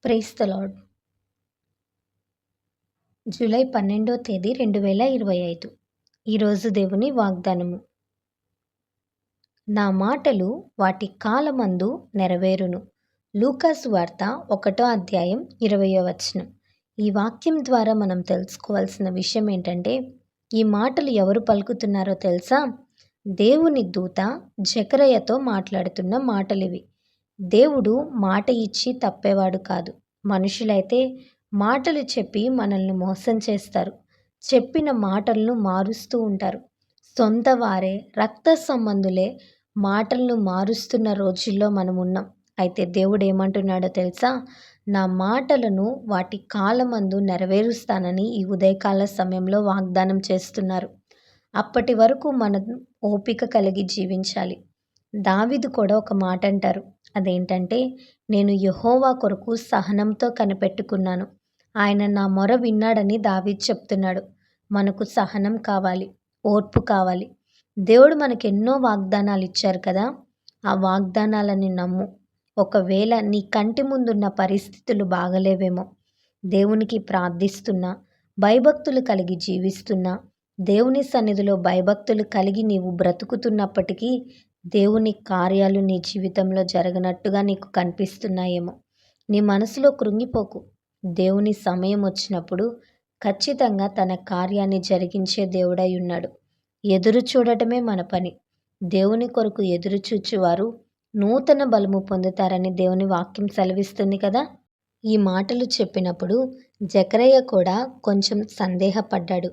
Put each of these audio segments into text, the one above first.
Praise the lord. July 12వ తేదీ 2025. ఈరోజు దేవుని వాగ్దానము. నా మాటలు వాటి కాలమందు నెరవేరును. లూకాసు వార్త 1వ అధ్యాయం 20వ వచనం. ఈ వాక్యం ద్వారా మనం తెలుసుకోవాల్సిన విషయం ఏంటంటే, ఈ మాటలు ఎవరు పలుకుతున్నారో తెలుసా? దేవుని దూత జకరయ్యతో మాట్లాడుతున్న మాటలివి. దేవుడు మాట ఇచ్చి తప్పేవాడు కాదు. మనుషులైతే మాటలు చెప్పి మనల్ని మోసం చేస్తారు. చెప్పిన మాటలను మారుస్తూ ఉంటారు. సొంత వారే, రక్త సంబంధులే మాటలను మారుస్తున్న రోజుల్లో మనం ఉన్నాం. అయితే దేవుడు ఏమంటున్నాడో తెలుసా? నా మాటలను వాటి కాలమందు నెరవేరుస్తానని ఈ ఉదయకాల సమయంలో వాగ్దానం చేస్తున్నారు. అప్పటి వరకు మనం ఓపిక కలిగి జీవించాలి. దావీదు కూడా ఒక మాట అంటారు. అదేంటంటే, నేను యెహోవా కొరకు సహనంతో కనిపెట్టుకున్నాను, ఆయన నా మొర విన్నాడని దావీదు చెప్తున్నాడు. మనకు సహనం కావాలి, ఓర్పు కావాలి. దేవుడు మనకు ఎన్నో వాగ్దానాలు ఇచ్చారు కదా, ఆ వాగ్దానాలని నమ్ము. ఒకవేళ నీ కంటి ముందున్న పరిస్థితులు బాగలేవేమో, దేవునికి ప్రార్థిస్తున్నా, భయభక్తులు కలిగి జీవిస్తున్నా, దేవుని సన్నిధిలో భయభక్తులు కలిగి నీవు బ్రతుకుతున్నప్పటికీ దేవుని కార్యాలు నీ జీవితంలో జరగనట్టుగా నీకు కనిపిస్తున్నాయేమో. నీ మనసులో కృంగిపోకు. దేవుని సమయం వచ్చినప్పుడు ఖచ్చితంగా తన కార్యాన్ని జరిగించే దేవుడై ఉన్నాడు. ఎదురు చూడటమే మన పని. దేవుని కొరకు ఎదురు చూచువారు నూతన బలము పొందుతారని దేవుని వాక్యం సెలవిస్తుంది కదా. ఈ మాటలు చెప్పినప్పుడు జకరయ్య కూడా కొంచెం సందేహపడ్డాడు.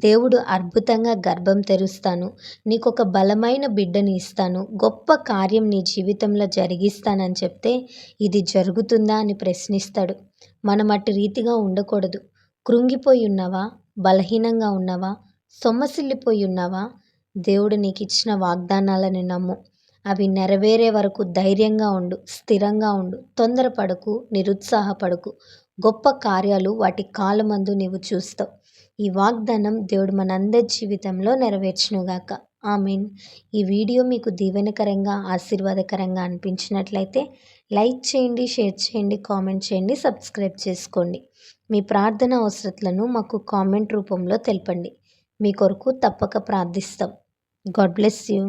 దేవుడు అద్భుతంగా గర్భం తెరుస్తాను, నీకొక బలమైన బిడ్డని ఇస్తాను, గొప్ప కార్యం నీ జీవితంలో జరిగిస్తానని చెప్తే ఇది జరుగుతుందా అని ప్రశ్నిస్తాడు. మనం అటు రీతిగా ఉండకూడదు. కృంగిపోయి ఉన్నావా? బలహీనంగా ఉన్నావా? సొమ్మసిల్లిపోయి ఉన్నావా? దేవుడు నీకు ఇచ్చిన వాగ్దానాలను నమ్ము. అవి నెరవేరే వరకు ధైర్యంగా ఉండు, స్థిరంగా ఉండు. తొందరపడకు, నిరుత్సాహపడకు. గొప్ప కార్యాలు వాటి కాలమందు నీవు చూస్తావు. ఈ వాగ్దానం దేవుడు మనందరి జీవితంలో నెరవేర్చునుగాక. ఆమేన్. ఈ వీడియో మీకు దీవెనకరంగా, ఆశీర్వాదకరంగా అనిపించినట్లయితే లైక్ చేయండి, షేర్ చేయండి, కామెంట్ చేయండి, సబ్స్క్రైబ్ చేసుకోండి. మీ ప్రార్థన అవసరతలను మాకు కామెంట్ రూపంలో తెలపండి. మీ కొరకు తప్పక ప్రార్థిస్తాం. God bless you.